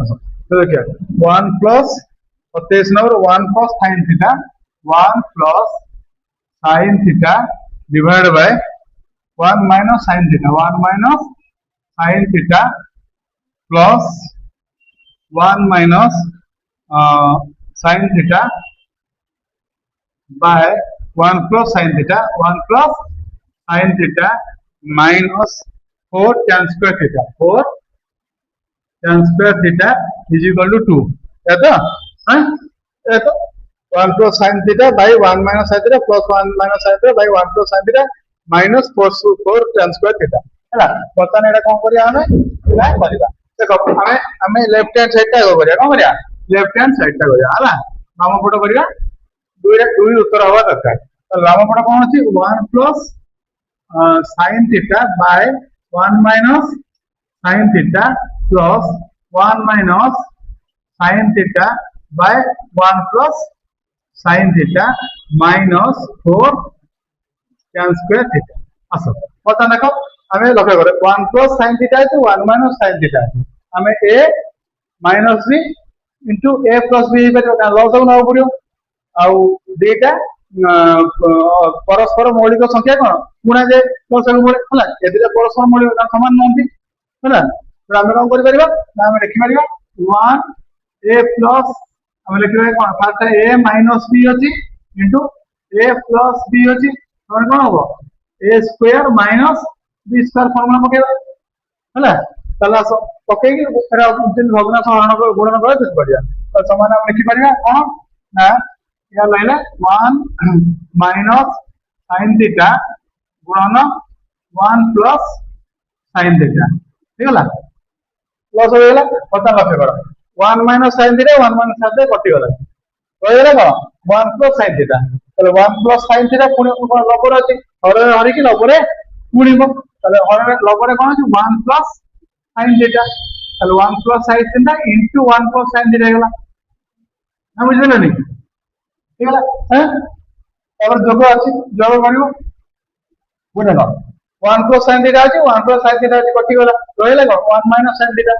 तो देखिए 1 plus 23 number 1 plus sine theta 1 plus sine theta divide by 1 minus sine theta 1 minus sine theta plus 1 minus sine theta by 1 plus sine theta 1 plus sine theta minus 4 tan square theta 4 tan square theta is equal to 2 है तो हाँ है तो 1 plus sine theta by 1 minus sine theta plus 1 minus sine theta by 1 plus sine theta minus 4 tan square theta हैला बर्तमान एटा कोन करिया हमें ना करिया देखो हमें लेफ्ट हैंड साइड टा करिया कोन करिया लेफ्ट हैंड साइड टा करिया हैला वाम पट करिया दुई उत्तर हवा दरकार तो वाम पट कोन अछि 1 plus sin theta by 1 minus sin theta plus 1 minus sin theta by 1 plus sin theta minus 4 tan square theta असो पता देखो हमें लक्ष्य करे 1 plus sin theta है तो 1 minus sin theta हमें a minus b into a plus b पे लॉस हो ना पड़ियो आउ डेटा परस्पर मौलिक संख्या कौन गुणा जाए परस्पर मौलिक होला एदिरा परस्पर मौलिक समान नहंती होला तो हम कौन करि परिबा ना हम लिखि परिबा 1 a प्लस हम लिखि परिबा कौन फर्स्ट a माइनस b अछि इनटू a प्लस b अछि तो कौन होबो a square minus b square formula पकेबा होला तला पके कि एरा दिन भग्नांश हरण गुणन करे दिस बढ़िया तो समान हम लिखि परिबा कौन ना या लैला 1 माइनस sin थीटा गुणन 1 प्लस sin थीटा ठीक है प्लस हो गेला पता लक्ष्य करो 1 minus sin theta 1 minus sin theta कटि गला तो गेला कोन 1 प्लस sin थीटा तले 1 प्लस sin थीटा पुणी लबर अछि हरे हरि कि लबरे पुणीबो तले हरे लबरे कोन अछि 1 प्लस sin थीटा तले 1 plus sin theta into 1 plus sin theta गेला हम बुझले नहीं ठीक है हैं और जोग अछि जोग करियो बुझे न 1 प्लस sin थीटा अछि 1 प्लस sin थीटा अछि कटि गला रहले को 1 माइनस sin थीटा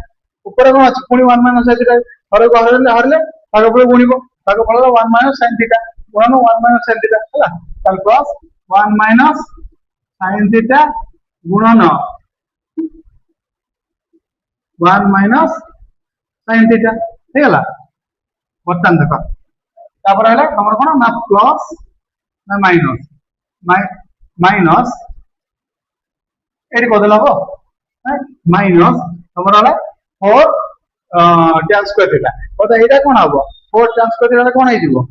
ऊपर कोन अछि पुनी 1 माइनस sin थीटा हरे को हरले हरले ताको पुनी गुणिबो ताको फल 1 माइनस sin थीटा गुणन 1 माइनस sin थीटा हला तल प्लस 1 माइनस sin थीटा गुणन 1 माइनस sin थीटा ठीक है बर्तन देखो तापर हैला हमर कोन ना प्लस ना माइनस माइनस एडी बदल हो माइनस हमर हैला 4 tan स्क्वायर थीटा तो एटा कोन हबो 4 tan स्क्वायर थीटा कोन हे जिवो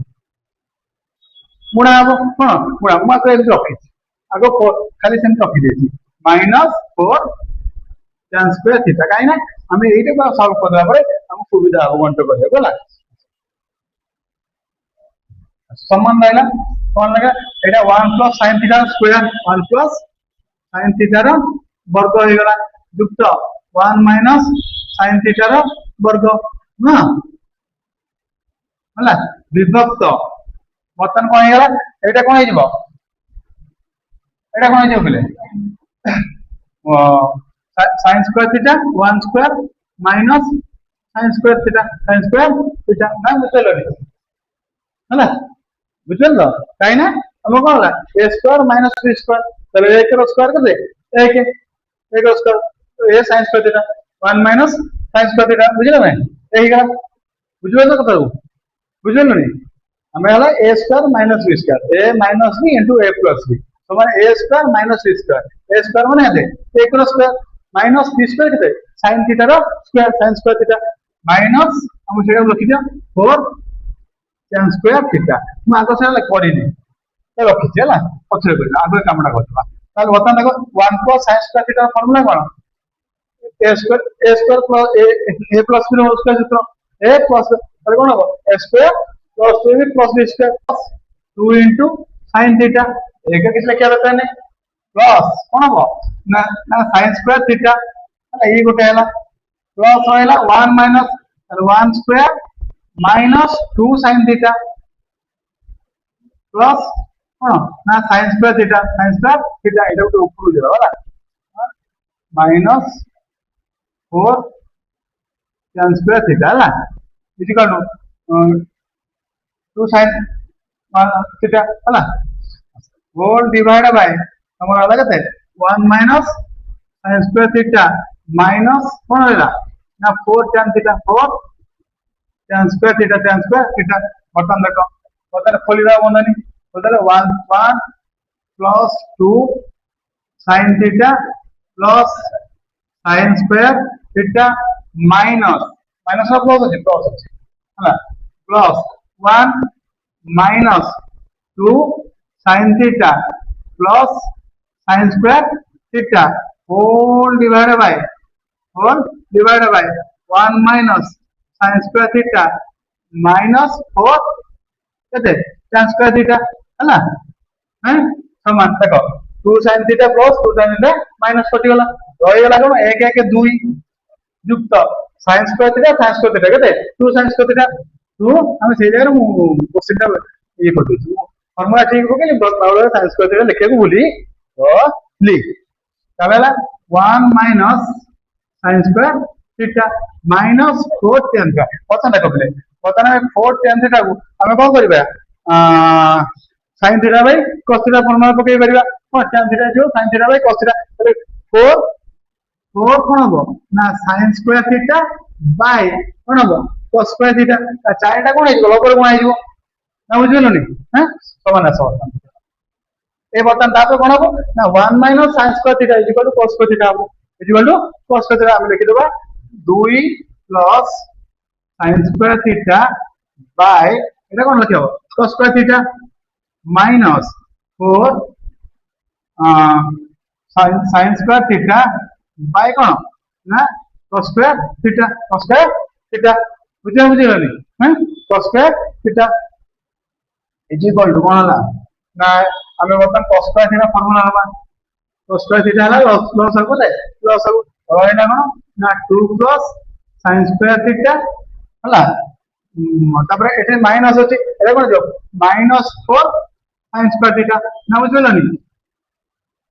गुणा हबो कोन गुणा मा को एडी रखि आगो खाली सेम रखि देछि माइनस 4 tan स्क्वायर थीटा काई ना हमें एटा को सॉल्व करला परे हम सुविधा हो गंट करे बोला समान रहला कौन लगा एटा 1 plus sin theta square 1 plus sin theta रो वर्ग हो गला युक्त 1 माइनस sin थीटा रो वर्ग ना हला विभक्त बर्तन कोन हे गला एटा कोन हे जिवो एटा कोन हे जिवो बोले sin square theta 1 square minus sin square theta ना बुझलो हला बुझल लो काई ना हम कोन होला a square minus b square तले a के स्क्वायर कर दे a के स्क्वायर तो a sin square theta 1 minus sin square theta बुझले भाई एही गला बुझलो तो कथौ बुझलो नहीं हमें होला a square minus b square a minus b into a plus b तो माने a square minus b square a square माने दे a के स्क्वायर माइनस b स्क्वायर के sin थीटा रो square sin square theta minus हम सेटा लिखि दिया 4 tan स्क्वायर थीटा मैं आगो से करी नि तो रखि छला पछरे कर आगो कामडा करबा ताल बता देखो 1 plus sin square theta formula कोन a square plus a plus b whole square सूत्र a प्लस ताले कोन हो a square plus 2b plus b square plus 2 into sin theta एक किस लिखा रहता है प्लस कोन हो ना ना sin स्क्वायर थीटा ए गोटे हला प्लस होइला 1 minus 1 square minus 2 sin theta plus ना sin स्क्वायर थीटा एटा तो ऊपर देबा वाला माइनस 4 tan square theta है इक्वल टू 2 sin theta है होल डिवाइड बाय हमर आला केते 1 minus sin square theta minus कोन होला ना 4 tan theta 4 tan square theta बटन देखो बटन खोलिरा बंधनी बोले 1 1 plus 2 sin theta plus sin square theta minus minus of plus है plus 1 minus 2 sin theta plus sin square theta whole divided by 1 minus sin square theta minus 4 कहते tan square theta है ना हैं समान देखो 2 sin theta plus 2 sin theta minus कटिगला रही गला कोन 1 1 2 युक्त sin square theta कहते 2 sin square theta 2 हम से जगह क्वेश्चन टा ये कर देछु फॉर्मूला ठीक हो के बाउल sin square theta लिखे को भूली तो लिख tabla 1 minus sin square theta minus 4 tan theta पता ना कबले पता ना 4 tan theta को हमें कोन करबा sin theta by cos theta formula पकई परिबा हां tan theta जो sin theta by cos theta तले 4 4 कोन हो ना sin square theta by कोन हो cos square theta ता चारटा कोन आइबो लबर कोन आइबो ना बुझिलो नि हैं समान समान ए बटन तापर कोन हो ना 1 minus sin square theta equal to cos square theta हो equal to cos square theta हम लिखि देबा 2 plus sin square theta by एटा कोन लिखियो cos square theta minus 4 sin square theta by कौन ना cos square theta बुझे नहीं हैं cos square theta is equal to कौन ला ना हमें बता cos square theta फार्मूला हला cos square theta हला लॉस हो गए लॉस हो और ना ना 2 plus sin square theta हला तापर एटे माइनस होची एटा कोन जो -4 sin square theta ना बुझलो नि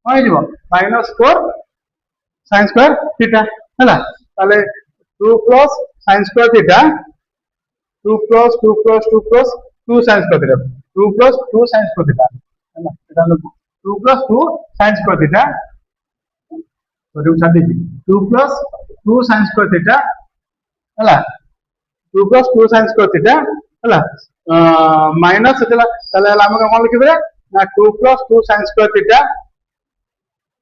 होय दिबो -4 sin square theta हला ताले 2 plus sin square theta 2 plus 2 plus 2 plus 2 sin square theta 2 plus 2 sin square theta हला एटा 2 plus 2 sin square theta तो छाती 2 plus 2 sin square theta हला 2 plus 2 sin square theta हला माइनस होतला ताले हम कोन लिखिबे ना 2 plus 2 sin square theta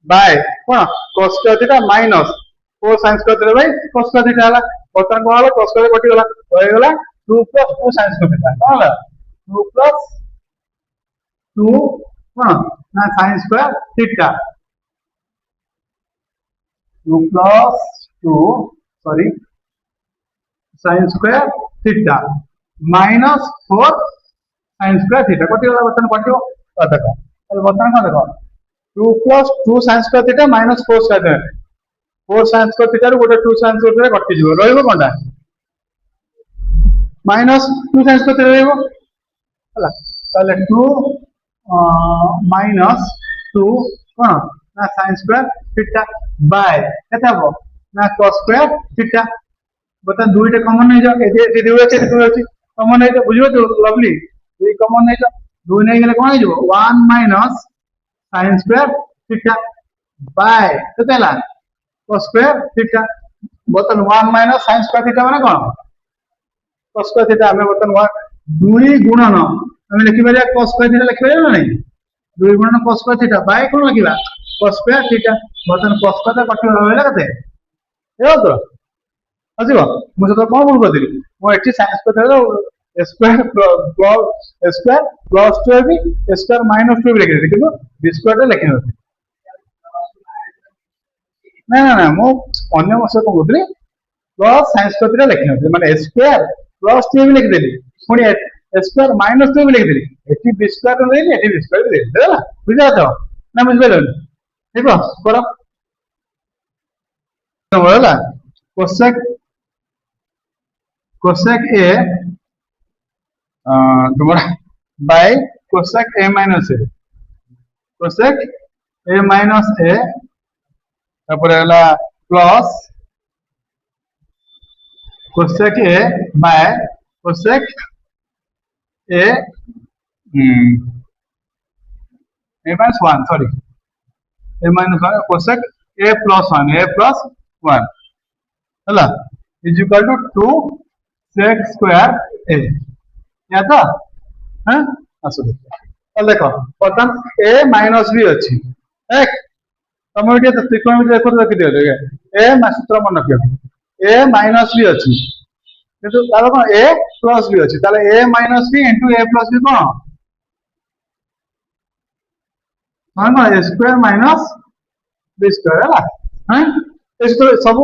by cone cos square theta minus 4 sin square theta by cos square theta हला बटन कोन हला cos square कटि गला होय गला 2 plus 2 sin square theta कोन हला 2 plus 2 कोन ना sin square theta 2 plus 2 sorry sin square theta minus 4 sin square theta कति वाला बटन कटियो देखो अब बटन का देखो 2 plus 2 sin square theta minus 4 sin theta 4 sin square theta रो गोटे 2 sin square theta कटि जिवो रहइबो कोनटा minus 2 sin square theta रहइबो हला ताले 2 minus 2 कोन ना sin square theta by केता हो ना cos square theta बता दुईटा कॉमन नहीं जाओ ए दुई अछि कॉमन नहीं तो बुझियो तो लवली दुई कॉमन नहीं तो दुई नहीं गेले कोन हो 1 minus sin square theta by केतेला cos स्क्वायर थीटा बतन 1 माइनस sin स्क्वायर थीटा माने कोन cos स्क्वायर थीटा हमें बतन 1 दुई गुणन हमें लिखि बजा cos स्क्वायर थीटा लिखि बजा नहीं दुई गुणन cos स्क्वायर थीटा बाय कोन लिखिबा cos स्क्वायर थीटा बतन cos स्क्वायर कटि रहला कते ए तो अजिबो मुझे तो कोन बोल कर दिली मो एठी साइंस को थेलो स्क्वायर प्लस स्क्वायर प्लस 2 भी स्क्वायर माइनस 2 भी लिख दे किंतु बी स्क्वायर लिख न ना ना ना मो अन्य मसे को बोलली प्लस साइंस को थेलो लिख न माने स्क्वायर प्लस 2 भी लिख देली पुनी स्क्वायर माइनस 2 भी लिख देली एठी बी स्क्वायर नहीं एठी बी स्क्वायर दे देला बुझा तो ना बुझबेलो ठीक हो करो तो बोला cosec a तुम्हारा bye cosec a minus a cosec a minus a तापर हला plus cosec A by cosec A A minus 1 sorry A minus 1 cosec A plus 1 ହେଲା is equal to 2 sec square A या तो हां आसो देखो बर्तमान ए माइनस बी अच्छी एक तुम ये त्रिकोणमिति देखो तो देखि दियो ए सूत्र मन रखियो ए माइनस बी अच्छी किंतु तार कोन ए प्लस बी अच्छी ताले ए minus B into A plus B कोन मान ए स्क्वायर माइनस बी स्क्वायर है हां ए सूत्र सब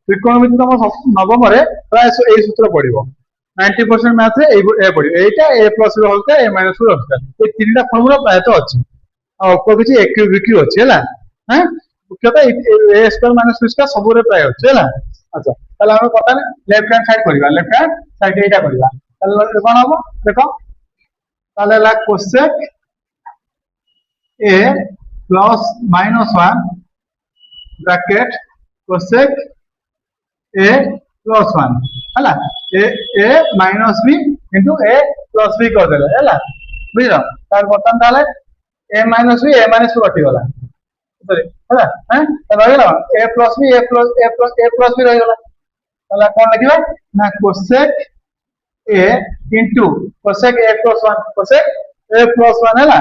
त्रिकोणमिति तुम नवम रे प्राय ए सूत्र पड़िबो 90% मैथ रे ए पड़िबो एटा ए प्लस रो होता ए माइनस रो होता ए तीनटा फॉर्मूला प्राय तो अछि आ ऊपर किछि ए क्यू बी क्यू अछि हैला हैं मुख्यतः A square minus B square सब रे प्राय अछि हैला अच्छा ताले हम पता लेफ्ट हैंड साइड करबा लेफ्ट हैंड साइड एटा करबा ताले कोन हबो देखो ताले ला cosec A plus minus 1 bracket cosec A plus 1 हैला A minus B into A plus B कर देले हैला बुझलो तार बटन ताले ए माइनस बी कटि गला सॉरी हैला हैं त रहिला ए प्लस बी रहि गला ताला कोन लिखिबा ना cosec A into cosec A plus 1 cosec A plus 1 हैला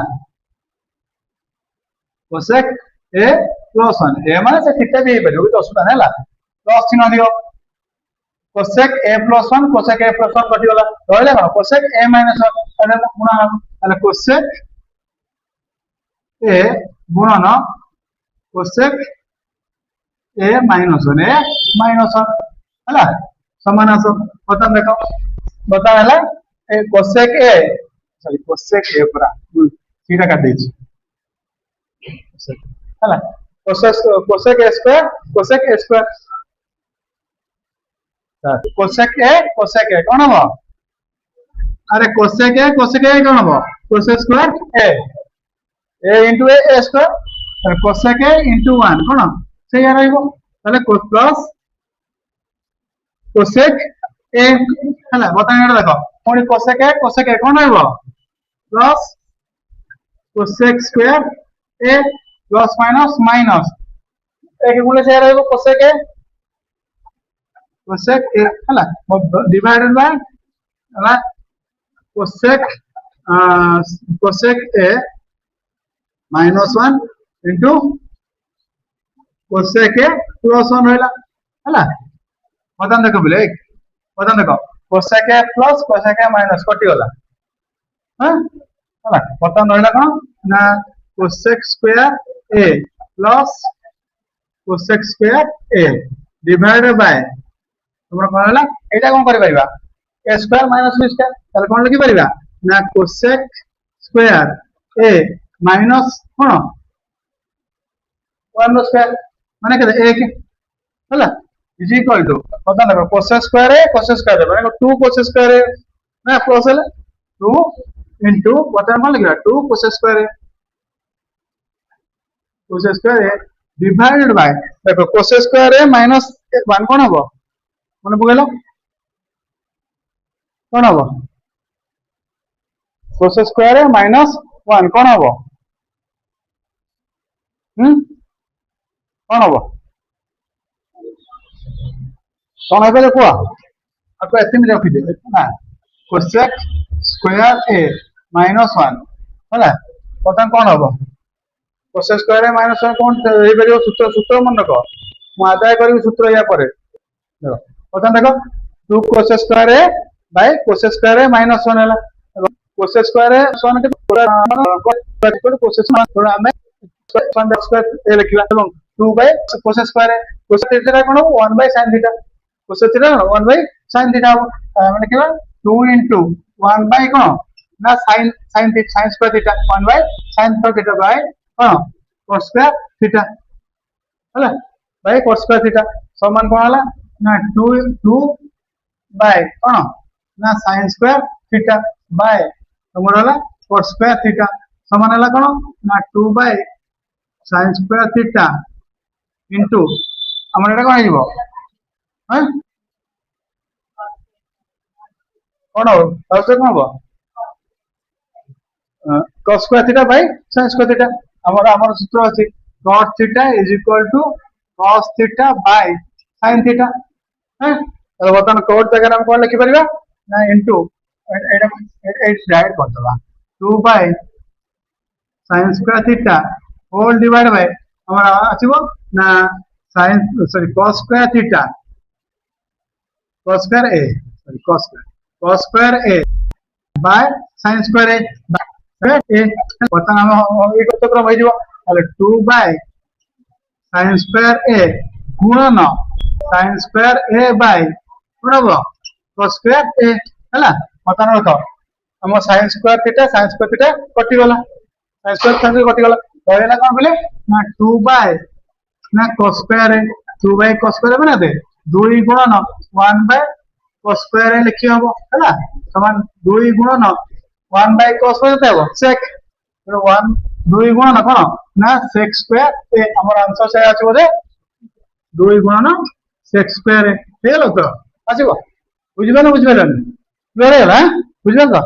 कोसेक ए प्लस 1 ए माने से थीटा भी हे परियो तो असुविधा हैला प्लस चिन्ह दियो cosec A plus 1 cosec A plus 1 कटि गला रहले ना कोसेक ए माइनस 1 अरे गुणा अरे कोसेक ए गुणन कोसेक ए माइनस 1 हैला समान आसो बता देखो बता हैला A cosec A sorry cosec A पूरा सीधा काट देछि हैला cosec A square cosec A कौन हम अरे कोसेक ए कौन हम cosec square A into A square cosec A into 1 कौन से या रहइबो ताले प्लस कोसेक ए हला बता एटा देखो कोनी कोसेक ए कौन रहइबो प्लस कोसेक स्क्वायर ए प्लस माइनस एक गुणे से रहइबो कोसेक ए हला डिवाइडेड बाय हला cosec A minus 1 into cosec A plus 1 होइला हला बता देखो बोले बता देखो cosec A plus cosec A minus कटि गला हां हला बता नइला कोन ना cosec square A plus cosec square A divided by तुमरा कोन हला एटा कोन करि परिबा ए स्क्वायर माइनस बी स्क्वायर ताले कोन लिखि परिबा ना कोसेक स्क्वायर ए माइनस कोन 1 स्क्वायर माने के 1 हला इज इक्वल टू पता ना कोसेक स्क्वायर माने 2 कोसेक स्क्वायर ना प्लस हला 2 इनटू पता कोन लिखा 2 कोसेक स्क्वायर डिवाइडेड बाय देखो कोसेक स्क्वायर ए माइनस 1 कोन हबो मन पगेलो कोन हबो कोसेक स्क्वायर ए माइनस 1 कोन हबो कोन हबो कोन हेबे देखो आपको एते में रखि दे ना कोसेक स्क्वायर ए माइनस 1 हला पता कोन हबो कोसेक स्क्वायर ए माइनस 1 कोन हे परियो सूत्र मन रखो मु आदाय करी सूत्र या परे देखो पता देखो 2 cosec square A by cosec square A minus 1 हला कोसेक स्क्वायर ए 1 के कोसेक थोड़ा हमें स्क्वायर ए लिखला এবং 2 बाय कोसेक स्क्वायर ए कोसेक थीटा कोन 1 by sin theta cosec theta 1 by sin theta माने केबा 2 into 1 बाय कोन ना sin square theta 1 by sin square theta by कोन cos स्क्वायर थीटा हला बाय cos स्क्वायर थीटा समान कोन हला ना 2 बाय कोन ना sin स्क्वायर थीटा बाय हमर हला cos स्क्वायर थीटा समान हला कोन ना 2 by sin square theta into हमर एटा कोन हिबो हैं कौन हो कौन हम cos square theta by sin square theta हमर हमर सूत्र अछि cot theta is equal to cos theta by sin theta हैं तो बतन cot जगह हम कोन लिखि परिबा ना इनटू एटा डायरेक्ट कर दबा 2 by sin square theta whole divided by हमर आछिबो ना sin sorry cos square theta cos square a sorry cos square a by sin square a बतन हम एक तो क्रम हो जिवो ताले 2 by sin square a गुणन sin square a by गुणब cos square a हला बतन रख हम sin square theta कटि गला sin square कटि गला कहला कोन बोले ना 2 by ना cos square a 2 by cos square बना दे 2 गुणन 1 by cos square a लिखि हबो हला समान 2 गुणन 1 by cos square देबो sec 1 2 गुणन कोन ना sec square ए हमर आंसर से आछो बोले 2 गुणन sec square ए हेलो तो आछो बुझबे ना बुझबे क्लियर है बुझबे तो